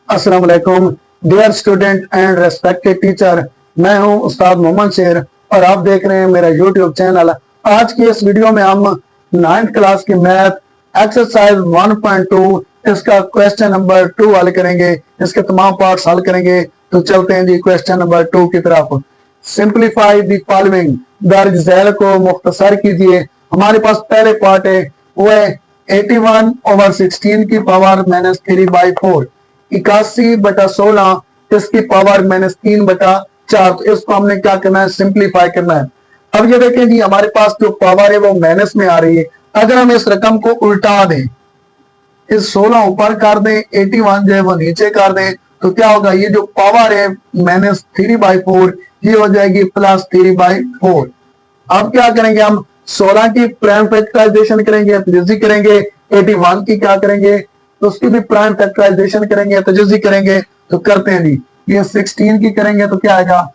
अस्सलाम वालेकुम dear student and respected teacher. मैं हूं उस्ताद मोहम्मद शेर और आप देख रहे हैं मेरा यूट्यूब चैनल। आज की इस वीडियो में हम 9th क्लास की मैथ एक्सरसाइज 1.2 इसका क्वेश्चन नंबर 2 हल करेंगे। इसके तमाम पार्ट्स हल करेंगे। तो चलते हैं जी क्वेश्चन नंबर 2 की तरफ। सिंप्लीफाई द फॉलोइंग, दर्ज झैल को मुख्तसर कीजिए। हमारे पास पहले पार्ट है वो है 81/16 की पावर -3/4, 81/16 इसकी पावर -3/4। तो इसको हमने क्या करना है, सिंप्लीफाई करना है। अब ये देखें जी, हमारे पास जो पावर है वो माइनस में आ रही है। अगर हम इस रकम को उल्टा दें, इस 16 ऊपर कर दें, 81 जो है वो नीचे कर दें, तो क्या होगा, ये जो पावर है -3/4 ये हो जाएगी +3/4। अब क्या करेंगे, हम 16 की प्राइम फैक्टराइजेशन करेंगे, तजज़ी करेंगे। 81 की क्या करेंगे, तो उसकी भी प्राइम फैक्टराइजेशन करेंगे, तजज़ी करेंगे। तो करते हैं जी, ये 16 की करेंगे तो क्या आएगा,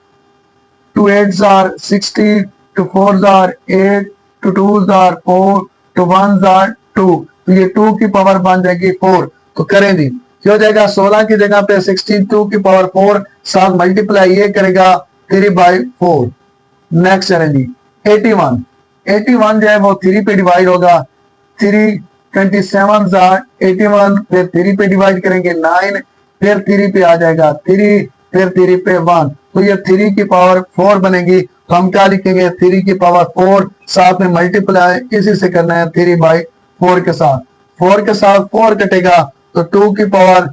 2 8s are 60, 2 4s are 8, 2 2s are 4, 2 1s are 2। तो ये 2 की पावर बन जाएगी 4। तो करें जी, ये हो जाएगा 16 की जगह पे 62 की पावर 4, साथ मल्टीप्लाई ये करेगा 3/4। नेक्स्ट चलें जी, 81 जो है वो 3 पे डिवाइड होगा। 3 27 81, फिर 3 पे डिवाइड करेंगे 9, फिर 3 पे आ जाएगा 3, फिर 3 पे 1। तो ये 3 की पावर 4 बनेगी। तो हम क्या लिखेंगे, 3 की पावर 4, साथ में मल्टीप्लाई इसी से करना है 3/4 के साथ। 4 के साथ 4 कटेगा तो 2 की पावर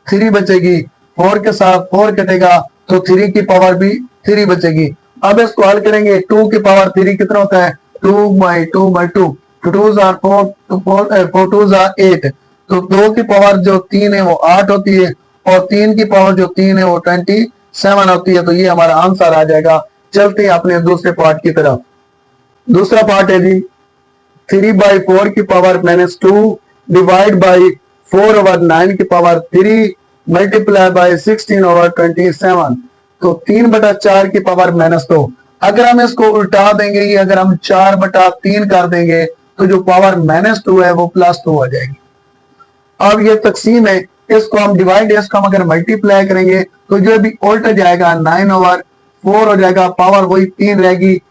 3 बचेगी। 4 के साथ 4 कटेगा तो 3 की पावर भी 3 बचेगी। अब इसको हल करेंगे, 2 की पावर 3 कितना होता है, 2/2/2। 2 2s are 4, 4 2s are 8। तो 2 की पावर जो 3 है वो 8 होती है, और 3 की पावर जो 3 है वो 27 होती है। तो ये हमारा आंसर आ जाएगा। चलते हैं अपने दूसरे पार्ट की तरफ। दूसरा पार्ट है जी, 3/4 की पावर -2 डिवाइड बाई 4/9 की पावर 3 मल्टीप्लाई बाई 16/27। तो 3/4 की पावर -2। अगर हम इसको उल्टा देंगे, ये अगर हम 4/3 कर देंगे तो जो पावर -2 है वो +2 हो जाएगी। अब ये तकसीम है, इसको हम डिवाइड, इसको हम अगर मल्टीप्लाई करेंगे तो जो भी उल्ट जाएगा 9/4 हो जाएगा, पावर वही 3 रहेगी।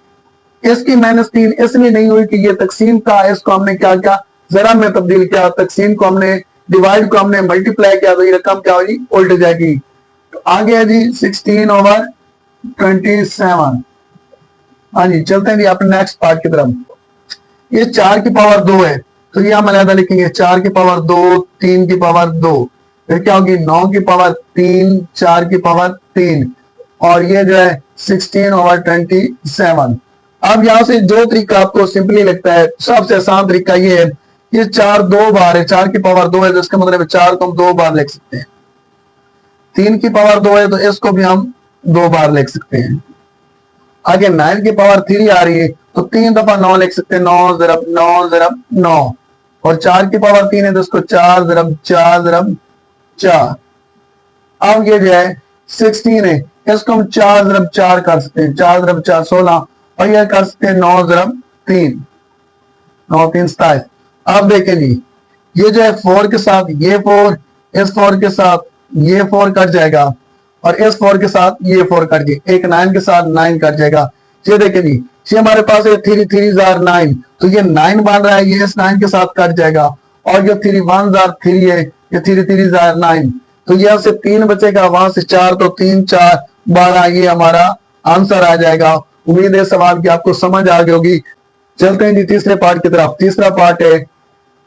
इसकी -3 इसलिए नहीं हुई कि ये तकसीम था, इसको हमने क्या किया, जरा में तब्दील किया। तकसीम को हमने, डिवाइड को हमने मल्टीप्लाई किया, तो ये रकम क्या होगी, उल्ट जाएगी। तो आगे है जी 16/27। हाँ जी, चलते हैं जी अपने नेक्स्ट पार्ट की तरफ। ये 4 की पावर 2 है, तो ये हम अलग लिखेंगे, 4 की पावर 2, 3 की पावर 2, फिर क्या होगी 9 की पावर 3, 4 की पावर 3, और ये जो है 16/27। अब यहां से जो तरीका आपको सिंपली लगता है, सबसे आसान तरीका ये है, ये 4 2 बार है, 4 की पावर 2 है तो इसका मतलब 4 को हम 2 बार लिख सकते हैं। 3 की पावर 2 है तो इसको भी हम 2 बार लिख सकते हैं। आगे 9 की पावर 3 आ रही है तो 3 दफा 9 लिख सकते हैं, 9 ज़रब 9 ज़रब 9। और 4 की पावर 3 है तो इसको 4 ज़रब 4 ज़रब 4। अब ये जो है 16 है, इसको हम 4 ज़रब 4 कर सकते हैं, 4 ज़रब 4 16, और यह कर सकते हैं 9 ज़रब 3, 9 3 27। अब देखें जी, ये जो है 4 के साथ ये 4, इस 4 के साथ ये 4 कट जाएगा, और इस 4 के साथ ये 4 कट गए, एक 9 के साथ 9 कट जाएगा। ये देखें जी, ये हमारे पास है 3 3s are 9, तो ये 9 बन रहा है, ये इस 9 के साथ कट जाएगा। और जो 3 1s are 3 है, ये 3 3s are 9, तो यहाँ से 3 बचेगा, वहां से 4, तो 3 4 12, ये हमारा आंसर आ जाएगा। उम्मीद है सवाल की आपको समझ आ गई होगी। चलते हैं जी तीसरे पार्ट की तरफ। तीसरा पार्ट है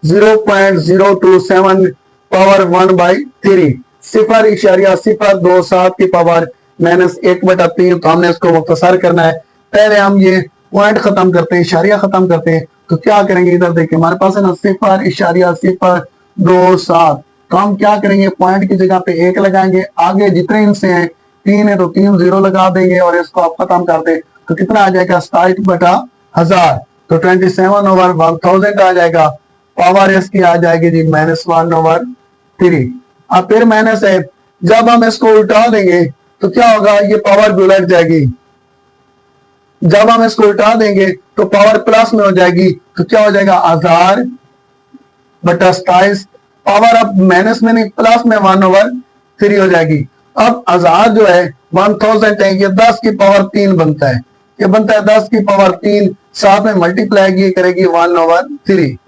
0.027 पावर 1/3, 0.027 की पावर -1/3। तो हमने इसको मुख्तसर करना है। पहले हम ये पॉइंट खत्म करते हैं, इशारिया खत्म करते हैं। तो क्या करेंगे, इधर देखिए हमारे पास है ना 0.027। तो हम क्या करेंगे, पॉइंट की जगह पे 1 लगाएंगे, आगे जितने इनसे हैं 3 है तो 3 0 लगा देंगे, और इसको आप खत्म कर दें तो कितना आ जाएगा, 67/1000। तो 27/1000 आ जाएगा। पावर इसकी आ जाएगी जी -1/3। अब फिर माइनस है, जब हम इसको उल्टा देंगे तो क्या होगा, ये पावर भी उलट जाएगी। जब हम इसको उल्टा देंगे तो पावर प्लस में हो जाएगी, तो क्या हो जाएगा 1000/27। पावर अब माइनस में नहीं, प्लस में 1/3 3 हो जाएगी। अब 1000 जो है 1000 है, ये 10 की पावर 3 बनता है, ये बनता है 10 की पावर 3, साथ में मल्टीप्लाई ये करेगी 1/3।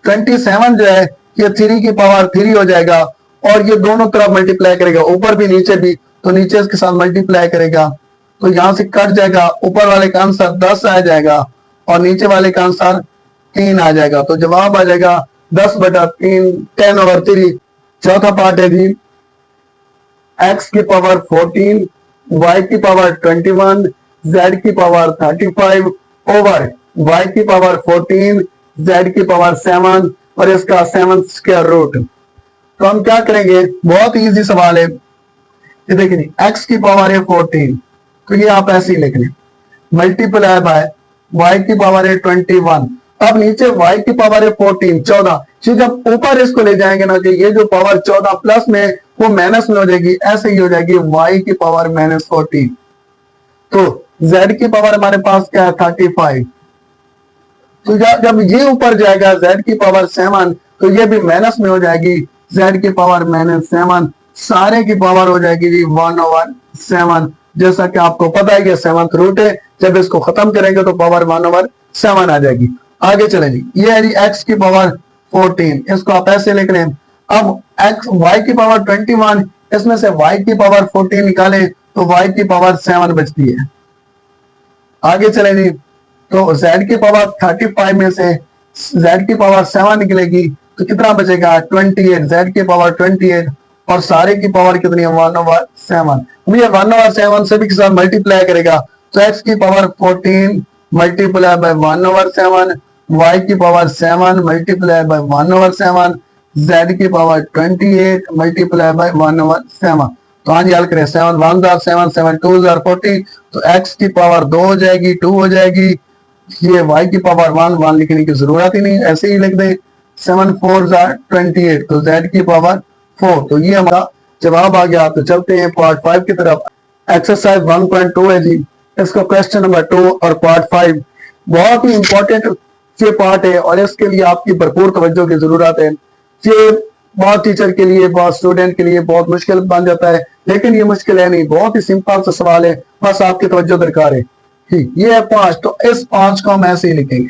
27 जो है ये 3 की पावर 3 हो जाएगा, और ये दोनों तरफ मल्टीप्लाई करेगा, ऊपर भी नीचे भी, तो नीचे इसके साथ मल्टीप्लाई करेगा, तो यहां से कट जाएगा, ऊपर वाले का आंसर 10 आ जाएगा और नीचे वाले का आंसर 3 आ जाएगा। तो जवाब आ जाएगा 10/3, 10/3। चौथा पार्ट है जी x की पावर 14, y की पावर 21, z की पावर 35 ओवर y की पावर 14, z की पावर 7 और इसका 7 स्क्वायर रूट। तो हम क्या करेंगे, बहुत इजी सवाल है। ये देखिए x की पावर है 14, तो ये आप ऐसे ही लिख लें, मल्टीप्लाई बाय y की पावर है 21। अब नीचे y की पावर है 14, 14। जब ऊपर इसको ले जाएंगे ना कि ये जो पावर 14 प्लस में वो माइनस में हो जाएगी, ऐसे ही हो जाएगी y की पावर -14। तो z की पावर हमारे पास क्या है 35। तो जब ये ऊपर जाएगा z की पावर 7, तो ये भी माइनस में हो जाएगी, z की पावर -7, सारे की पावर हो जाएगी जी 1/7। जैसा कि आपको पता है कि 7th रूट है, जब इसको खत्म करेंगे तो पावर 1/7 आ जाएगी। आगे चले जी, ये है जी x की पावर 14, इसको आप ऐसे लिख लें। अब x y की पावर 21, इसमें से y की पावर 14 निकाले तो y की पावर 7 बचती है। आगे चले जी, तो z की पावर 35 में से z की पावर 7 निकलेगी तो कितना बचेगा 28, z की पावर 28 और सारे की पावर कितनी है 1/7। ये 1/7 सभी के साथ मल्टीप्लाई करेगा तो x की पावर 14 मल्टीप्लाई बाय 1/7, y की पावर 7 मल्टीप्लाई बाय 1/7, z की पावर 28 मल्टीप्लाई बाय 1/7। तो हाँ जी हल करें, 7 1 7 7 2 40, तो x की पावर 2 हो जाएगी, 2 हो जाएगी। ये y की पावर 1 लिखने की जरूरत ही नहीं, ऐसे ही लिख दे, 7 4 28, तो z की पावर 4। तो ये हमारा जवाब आ गया। तो चलते हैं पार्ट 5 की तरफ। एक्सरसाइज 1.2 है जी, इसका क्वेश्चन नंबर 2 और पार्ट 5 बहुत ही इंपॉर्टेंट ये पार्ट है और इसके लिए आपकी भरपूर तवज्जो की जरूरत है। ये बहुत टीचर के लिए, बहुत स्टूडेंट के लिए बहुत मुश्किल बन जाता है, लेकिन ये मुश्किल है नहीं, बहुत ही सिंपल सा सवाल है, बस आपकी तवज्जो दरकार है। ठीक, ये है 5, तो इस 5 को हम ऐसे ही लिखेंगे।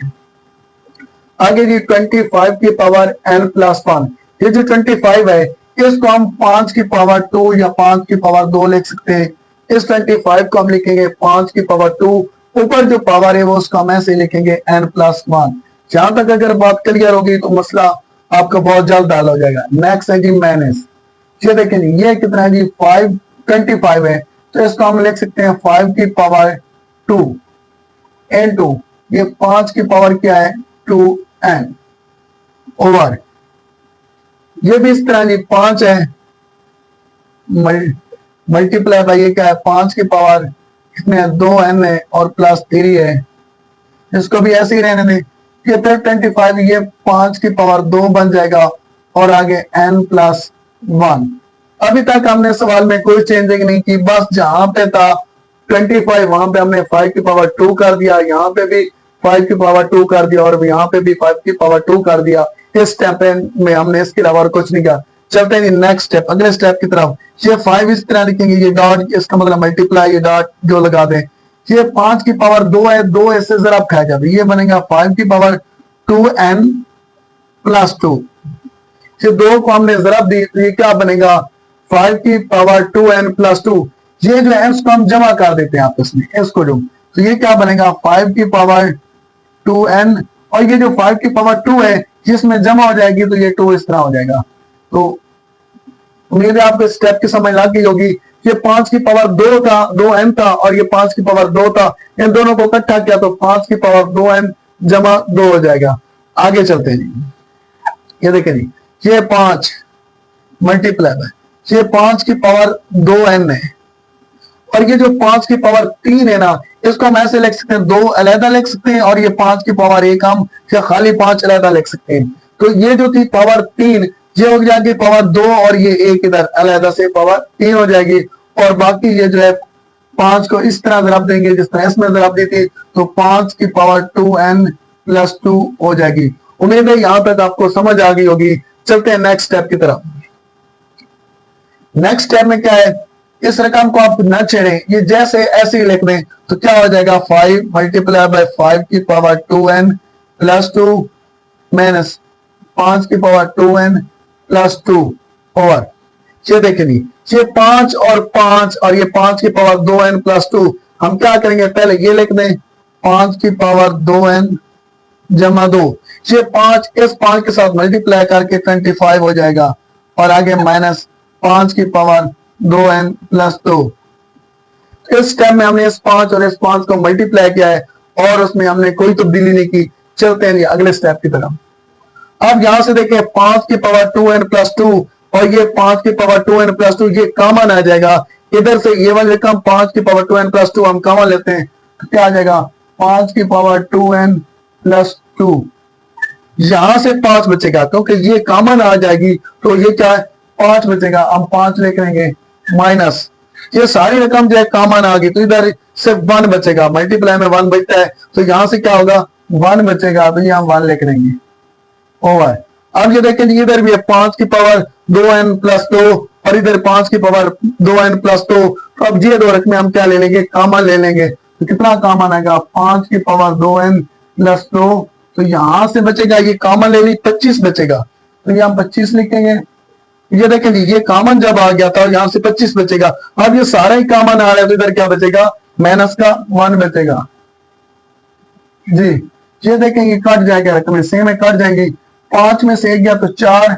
आगे जी 25 की पावर n+1, ये जो 25 है इसको हम 5 की पावर 2 या 5 की पावर 2 लिख सकते हैं। इस 25 को हम लिखेंगे 5 की पावर 2, ऊपर जो पावर है वो उसको हम ऐसे लिखेंगे n+1। जहां तक अगर बात क्लियर होगी तो मसला आपका बहुत जल्द हल हो जाएगा। नेक्स्ट है जी माइनस, ये देखें जी ये कितना है जी 25 है, तो इसको हम लिख सकते हैं 5 की पावर 2 n2, ये 5 की पावर क्या है 2n ओवर, ये भी इस तरह जी 5 है मल्टीप्लाई बाय ये क्या है 5 की पावर इसमें 2n है और +3 है, इसको भी ऐसे ही रहने दें। ये फिर 25 ये 5 की पावर 2 बन जाएगा और आगे n+1। अभी तक हमने सवाल में कोई चेंजिंग नहीं की, बस जहां पे था 25 वहां पे हमने 5 की पावर 2 कर दिया, यहाँ पे भी 5 की पावर 2 कर दिया और यहाँ पे भी 5 की पावर 2 कर दिया। इस स्टेप में हमने इसके अलावा और कुछ नहीं किया। चलते हैं नेक्स्ट स्टेप, अगले स्टेप की तरफ। ये 5 इस तरह लिखेंगे, ये डॉट इसका मतलब मल्टीप्लाई, ये डॉट जो लगा दें। ये 5 की पावर 2 है, 2 ऐसे जरा खाया जाए, ये बनेगा 5 की पावर 2n+2। ये 2 को हमने जरब दी तो ये क्या बनेगा 5 की पावर 2n+2। ये जो है इसको हम जमा कर देते हैं आपस में, इसको जो, तो ये क्या बनेगा 5 की पावर 2n और ये जो 5 की पावर 2 है जिसमें जमा हो जाएगी तो ये 2 इस तरह हो जाएगा। तो उम्मीद है आपको स्टेप की समझ लग गई होगी। ये 5 की पावर 2 था, 2n था और ये 5 की पावर 2 था, इन दोनों को इकट्ठा किया तो 5 की पावर 2n जमा 2 हो जाएगा। आगे चलते हैं जी, ये देखें जी ये 5 मल्टीप्लाई बाय ये 5 की पावर 2n है और ये जो 5 की पावर 3 है ना, इसको हम ऐसे लिख सकते हैं, 2 अलहदा लिख सकते हैं और ये 5 की पावर 1 हम या खाली 5 अलहदा लिख सकते हैं। तो ये जो थी पावर 3 ये हो जाएगी पावर 2 और ये 1 इधर अलहदा से पावर 3 हो जाएगी और बाकी ये जो है 5 को इस तरह जरब देंगे जिस तरह इसमें जरब दी थी, तो 5 की पावर 2n+2 हो जाएगी। उम्मीद है यहां तक आपको समझ आ गई होगी। चलते हैं नेक्स्ट स्टेप की तरफ। नेक्स्ट स्टेप में क्या है, इस रकम को आप न छेड़ें, ये जैसे ऐसे ही लिख दें तो क्या हो जाएगा 5 मल्टीप्लाई बाय 5 की पावर 2n प्लस 2 माइनस 5 की पावर 2n प्लस 2 ओवर, ये देखें जी, ये 5 और 5 और ये 5 की पावर 2n प्लस 2, हम क्या करेंगे पहले ये लिख दें 5 की पावर 2n जमा 2, ये 5 इस 5 के साथ मल्टीप्लाई करके 25 हो जाएगा और आगे माइनस 5 की पावर 2n प्लस 2। इस स्टेप में हमने इस 5 और इस 5 को मल्टीप्लाई किया है और उसमें हमने कोई तब्दीली नहीं की। चलते हैं अगले स्टेप की तरफ। अब यहां से देखें 5 की पावर 2n प्लस 2 और ये 5 की पावर 2n प्लस 2 ये कॉमन आ जाएगा, इधर से ये वाली रकम 5 की पावर 2n प्लस 2 हम कॉमन लेते हैं तो क्या आ जाएगा 5 की पावर 2n प्लस 2, यहां से 5 बचेगा क्योंकि ये कॉमन आ जाएगी तो ये क्या है 5 बचेगा, हम 5 लिख लेंगे माइनस ये सारी रकम जो है कॉमन आ गई तो इधर सिर्फ 1 बचेगा, मल्टीप्लाई में 1 बचता है तो यहां से क्या होगा 1 बचेगा तो ये हम 1 लिख लेंगे ओवर। अब ये देखें इधर भी है 5 की पावर 2n प्लस 2 और इधर 5 की पावर 2n प्लस 2, तो अब ये दो रकमें हम क्या ले लेंगे कॉमन ले लेंगे तो कितना कॉमन आएगा 5 की पावर 2n प्लस 2, तो यहां से बचेगा ये कॉमन ले ली 25 बचेगा तो ये हम 25 लिखेंगे। ये देखें जी ये कॉमन जब आ गया था और यहां से 25 बचेगा, अब ये सारा ही कॉमन आ रहा है तो इधर क्या बचेगा माइनस का 1 बचेगा जी। ये देखें ये कट जाएगा, रकमें सेम है कट जाएंगी, 5 में से 1 गया तो 4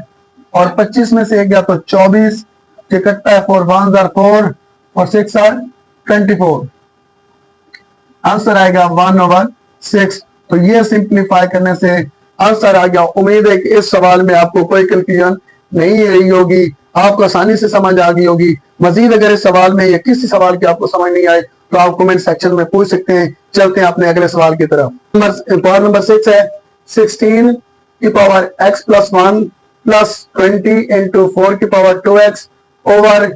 और 25 में से 1 गया तो 24, ये कटता है 4 1 are 4 और 6 are 24, आंसर आएगा 1/6। तो ये सिंप्लीफाई करने से आंसर आ गया। उम्मीद है कि इस सवाल में आपको कोई कंफ्यूजन नहीं रही होगी, आपको आसानी से समझ आ गई होगी। मजीद अगर इस सवाल में या किसी सवाल की आपको समझ नहीं आए तो आप कमेंट सेक्शन में पूछ सकते हैं। चलते हैं अपने अगले सवाल की तरफ। पावर नंबर 6 है 16 की power x plus 1 plus 20 into 4 की पावर 2x ओवर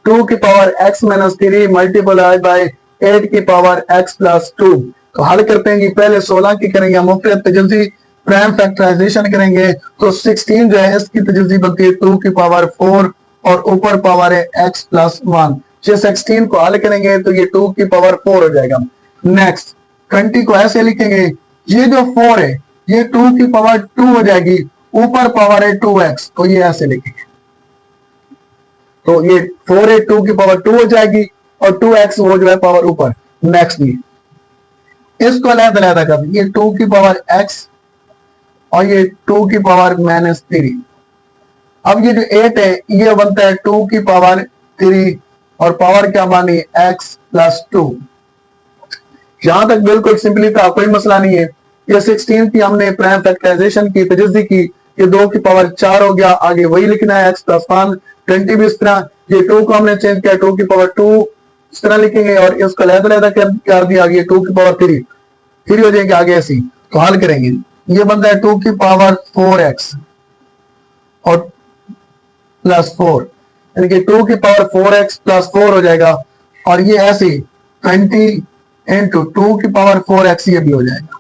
2 की power x minus 3 multiply by 8 की पावर x प्लस 2। तो हल करते हैं कि पहले 16 की करेंगे हम मुफ्त तजल्दी प्राइम फैक्टराइजेशन करेंगे तो 16 जो है इसकी तजल्दी बनती है 2 की पावर 4 और ऊपर पावर है x प्लस 1। ये 16 को हल करेंगे तो ये 2 की पावर 4 हो जाएगा। नेक्स्ट 20 को ऐसे लिखेंगे, ये जो 4 है ये 2 की पावर 2 हो जाएगी, ऊपर पावर है 2x तो ये ऐसे लिखेंगे, तो ये 4 है 2 की पावर 2 हो जाएगी और 2x हो जाए पावर ऊपर। नेक्स्ट ये इसको अलग-अलग कर देंगे, ये 2 की पावर x और ये 2 की पावर माइनस 3। अब ये जो 8 है ये बनता है 2 की पावर 3 और पावर क्या मानी x प्लस 2। यहां तक बिल्कुल सिंपली था, कोई मसला नहीं है। ये 16 की हमने प्राइम फैक्टराइजेशन की तजल्दी की, ये 2 की पावर 4 हो गया, आगे वही लिखना है x प्लस 1। 20 भी इस तरह, ये 2 को हमने चेंज किया 2 की पावर 2 इस तरह लिखेंगे और इसको अलग-अलग कर दिया, आगे 2 की पावर 3 हो जाएंगे आगे ऐसी। तो हल करेंगे, ये बनता है 2 की पावर 4x और प्लस 4, यानी कि 2 की पावर 4x प्लस 4 हो जाएगा और ये ऐसे 20 इंटू 2 की पावर 4x ये भी हो जाएगा।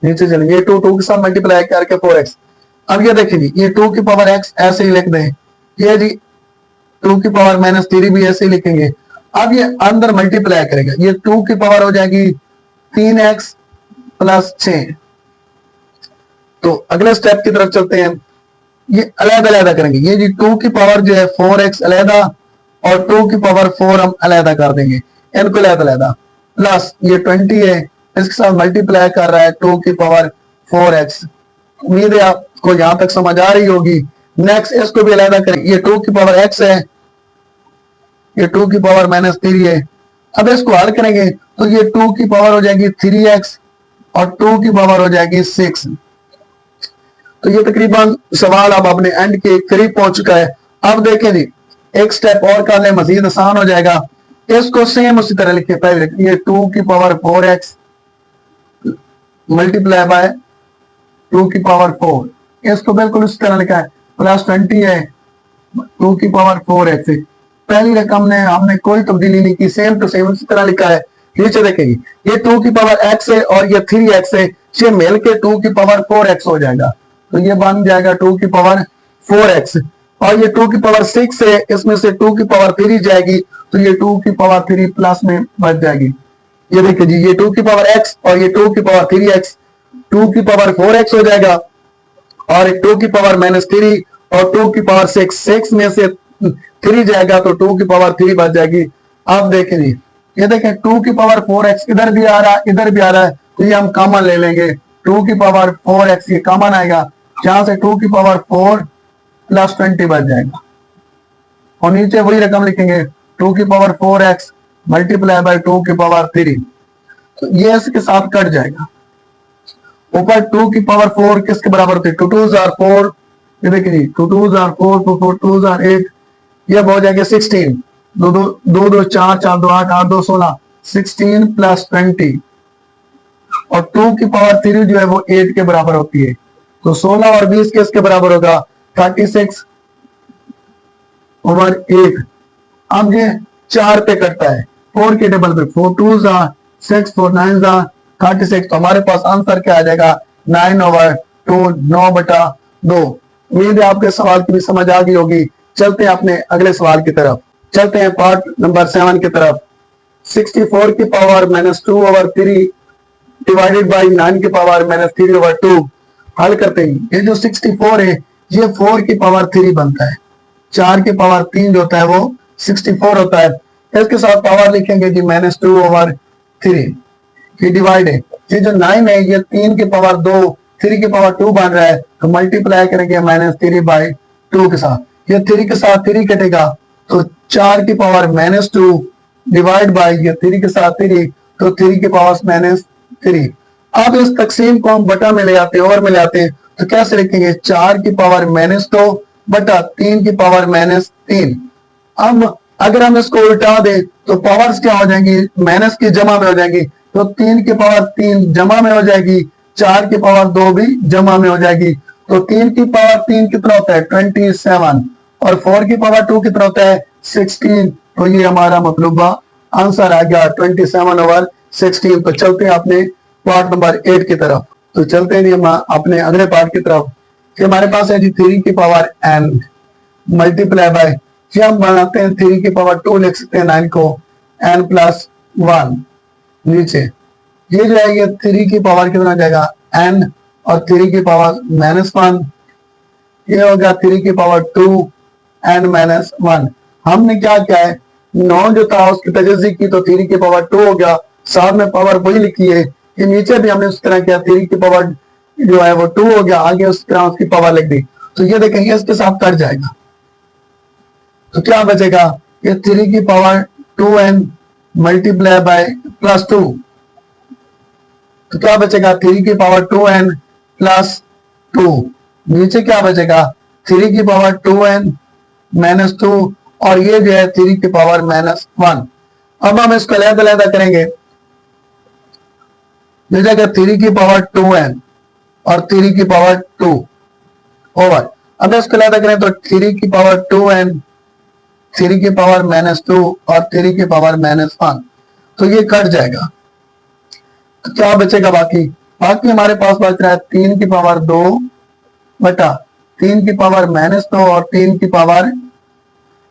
नीचे चलेंगे, ये 2 के साथ मल्टीप्लाई करके 4x। अब ये देखिए जी, ये 2 की पावर x ऐसे ही लिख दें, ये जी 2 की पावर माइनस 3 भी ऐसे ही लिखेंगे। अब ये अंदर मल्टीप्लाई करेगा, ये 2 की पावर हो जाएगी 3x प्लस 6। तो अगले स्टेप की तरफ चलते हैं, ये अलग-अलग करेंगे, ये जी 2 की पावर जो है 4x अलग और 2 की पावर 4 हम अलग कर देंगे, इनको अलग प्लस ये 20 है इसके साथ मल्टीप्लाई कर रहा है 2 की पावर 4x। उम्मीद है आपको यहां तक समझ आ रही होगी। नेक्स्ट इसको भी अलग करें, ये 2 की पावर x है, ये 2 की पावर माइनस 3 है। अब इसको हल करेंगे तो ये 2 की पावर हो जाएगी 3x और 2 की पावर हो जाएगी 6। तो ये तकरीबन सवाल अब अपने एंड के करीब पहुंच चुका है। अब देखें जी, एक स्टेप और कर ले, मजीद आसान हो जाएगा। इसको सेम उसी तरह लिखे, पहले ये 2 की पावर 4x मल्टीप्लाई बाय 2 की पावर 4, इसको बिल्कुल उसी तरह लिखा है, प्लस 20 है 2 की पावर 4x। पहली रकम ने हमने कोई तब्दीली नहीं की, सेम टू सेम उसी तरह लिखा है। नीचे देखेंगे, ये 2 की पावर x है और ये 3x है, ये मिल के 2 की पावर 4x हो जाएगा, तो ये बन जाएगा 2 की पावर 4x और ये 2 की पावर 6 है, इसमें से 2 की पावर 3 जाएगी तो ये 2 की पावर 3 प्लस में बच जाएगी। ये देखिए जी, ये 2 की पावर x और ये 2 की पावर 3x, 2 की पावर 4x हो जाएगा और 2 की पावर -3 और 2 की पावर 6 में से 3 जाएगा तो 2 की पावर 3 बच जाएगी। अब देखें जी, ये देखें 2 की पावर 4x इधर भी आ रहा है, इधर भी आ रहा है, तो ये हम कॉमन ले लेंगे। 2 की पावर 4x ये कॉमन आएगा, जहां से 2 की पावर 4 प्लस 20 बच जाएगा और नीचे वही रकम लिखेंगे 2 की पावर 4x मल्टीप्लाई बाय 2 की पावर 3, तो ये इसके साथ कट जाएगा। ऊपर 2 की पावर 4 किसके बराबर होती है? 2 2 आर 4, ये देखिए जी 2 2 आर 4, 2 4 2 आर 8, ये हो जाएगा 16, 2 2 2 2 4 4 2 8 8 2 16, 16 प्लस 20 और 2 की पावर 3 जो है वो 8 के बराबर होती है, तो 16 और 20 किसके बराबर होगा? 36 ओवर 8। अब ये 4 पे कटता है, 4 के टेबल पे 4 2 आर 6 4 9 आर 36, तो हमारे पास आंसर क्या आ जाएगा? 9 ओवर 2, 9/2। उम्मीद है आपके सवाल की भी समझ आ गई होगी। चलते हैं अपने अगले सवाल की तरफ, चलते हैं पार्ट नंबर 7 की तरफ। 64 की पावर -2 ओवर 3 डिवाइडेड बाई 9 की पावर -3 ओवर 2 हल करते हैं। ये जो 64 है ये 4 की पावर 3 बनता है, 4 की पावर 3 जो होता है वो 64 होता है। इसके साथ पावर लिखेंगे जी -2 ओवर 3, ये डिवाइड है। ये जो 9 है ये 3 की पावर 2 3 की पावर 2 बन रहा है, तो मल्टीप्लाई करेंगे -3/2 के साथ, ये 3 के साथ 3 कटेगा तो 4 की पावर -2 डिवाइड बाई ये 3 के साथ 3, तो 3 की पावर -3। अब इस तकसीम को हम बटा में ले आते हैं और में ले आते हैं, तो कैसे लिखेंगे? 4 की पावर -2 बटा 3 की पावर -3। अब अगर हम इसको उल्टा दें तो पावर्स क्या हो जाएंगी? माइनस की जमा में हो जाएंगी, तो 3 की पावर 3 जमा में हो जाएगी, 4 की पावर 2 भी जमा में हो जाएगी, तो 3 की पावर 3 कितना होता है? 27 और 4 की पावर 2 कितना होता है? 16, तो ये हमारा मतलूबा आंसर आ गया 27 ओवर 16। तो चलते हैं अपने पार्ट नंबर 8 की तरफ, तो चलते हैं जी हम अपने अगले पार्ट की तरफ कि हमारे पास है जी 3 की पावर n मल्टीप्लाई बाय, ये हम बनाते हैं 3 की पावर 2 लिख सकते हैं 9 को n प्लस 1 नीचे, ये जो है ये 3 की पावर कितना जाएगा? n और 3 की पावर -1, ये हो गया 3 की पावर 2 n -1। हमने क्या किया है? 9 जो था उसकी तजज़ी की तो 3 की पावर 2 हो गया, साथ में पावर वही लिखी है, ये नीचे भी हमने उस तरह किया, 3 की पावर जो है वो 2 हो गया, आगे उस तरह उसकी पावर लिख दी, तो ये देखेंगे इसके साथ कट जाएगा, तो क्या बचेगा? ये 3 की power 2n multiply by plus 2, तो क्या बचेगा? 3 की पावर 2n प्लस 2, नीचे क्या बचेगा? 3 की पावर 2n -2 और ये जो है 3 की पावर -1। अब हम इसको अलग-अलग करेंगे, जगह 3 की पावर 2n और 3 की पावर 2 ओवर, अब इसको अलग करें तो 3 की पावर 2n 3 की पावर -2 और 3 की पावर -1, तो ये कट जाएगा, तो क्या बचेगा? बाकी हमारे पास बच रहा है 3 की पावर 2 बटा 3 की पावर -2 और 3 की पावर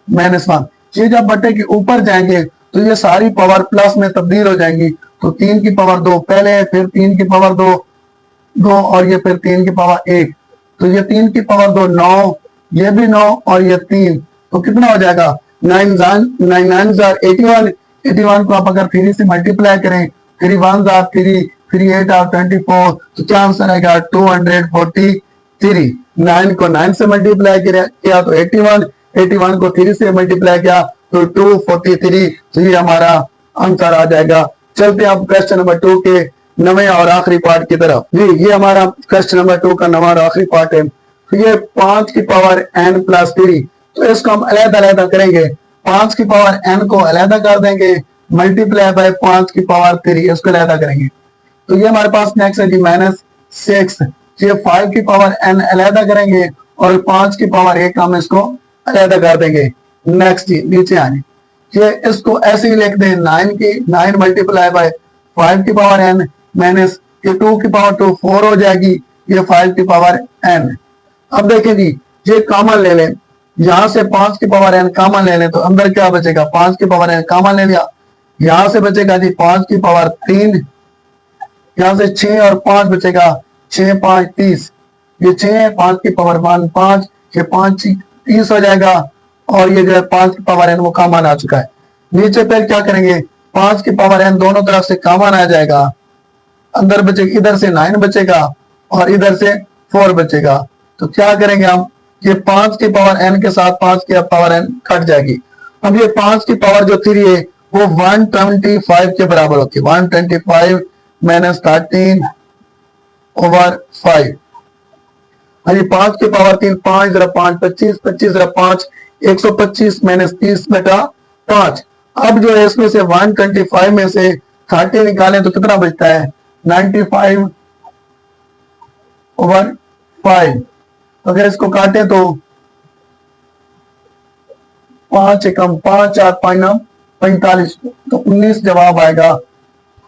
-1। ये जब बटे के ऊपर जाएंगे तो ये सारी पावर प्लस में तब्दील हो जाएंगी, तो 3 की पावर 2 पहले, फिर 3 की पावर 2 और ये फिर 3 की पावर 1, तो ये 3 की पावर 2 9, ये भी 9 और ये 3, तो कितना हो जाएगा? 9 9 81, 81 को आप अगर 3 से मल्टीप्लाई करें, 3 1 3, 3 8 24, तो क्या आंसर आएगा? 243। 9 को 9 से मल्टीप्लाई किया तो 81, 81 को 3 से मल्टीप्लाई किया तो 243, तो ये हमारा आंसर आ जाएगा। चलते हैं अब क्वेश्चन नंबर 2 के नवे और आखिरी पार्ट की तरफ। जी ये हमारा क्वेश्चन नंबर 2 का नवा और आखिरी पार्ट है, तो ये 5 की पावर n प्लस 3, तो इसको हम अलग-अलग करेंगे, 5 की पावर n को अलग कर देंगे मल्टीप्लाई बाय 5 की पावर 3, इसको अलग करेंगे, तो ये हमारे पास नेक्स्ट है जी -6, ये 5 की पावर n अलग करेंगे और 5 की पावर 1 हम इसको अलग कर देंगे। नेक्स्ट जी नीचे आने, ये इसको ऐसे ही लिख दें 9 मल्टीप्लाई बाय 5 की पावर n माइनस ये 2 की पावर 2 4 हो जाएगी, ये 5 की पावर n। अब देखें जी ये कॉमन ले लें, यहां से 5 की पावर n कॉमन ले लें तो अंदर क्या बचेगा, 5 की पावर n कॉमन ले लिया, यहां से बचेगा जी 5 की पावर 3, यहां से 6 और 5 बचेगा, 6 5 30, ये 6 5 की पावर 1 5, ये 5 30 हो जाएगा, और ये जो है 5 की पावर n वो कॉमन आ चुका है। नीचे फिर क्या करेंगे, 5 की पावर n दोनों तरफ से कॉमन आ जाएगा, अंदर बचेगा, इधर से 9 बचेगा और इधर से 4 बचेगा। तो क्या करेंगे हम, ये 5 की पावर n के साथ 5 की पावर n कट जाएगी। अब ये 5 की पावर जो 3 है वो 125 के बराबर होती है, 125 माइनस 13 ओवर 5। और ये 5 की पावर 3, 5 जरा 5 25, 25 जरा 5 125 माइनस 30 बटा 5। अब जो है इसमें से 125 में से 30 निकालें तो कितना बचता है, 95 ओवर 5। अगर इसको काटें तो 5 एकम 5 4 5 9 45, तो 19 जवाब आएगा।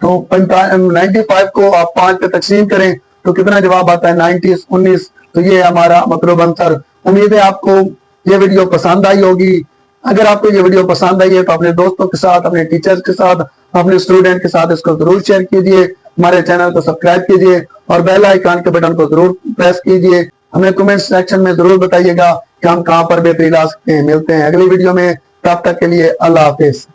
तो 95 को आप 5 पे तकसीम करें तो कितना जवाब आता है, 90 19। तो ये हमारा मतलब आंसर। उम्मीद है आपको ये वीडियो पसंद आई होगी। अगर आपको ये वीडियो पसंद आई है तो अपने दोस्तों के साथ, अपने टीचर्स के साथ, अपने स्टूडेंट के साथ इसको जरूर शेयर कीजिए, हमारे चैनल को सब्सक्राइब कीजिए और बेल आइकन के बटन को जरूर प्रेस कीजिए। हमें कमेंट सेक्शन में जरूर बताइएगा कि हम कहां पर बेहतरी ला सकते हैं। मिलते हैं अगली वीडियो में, तब तक के लिए अल्लाह हाफिज।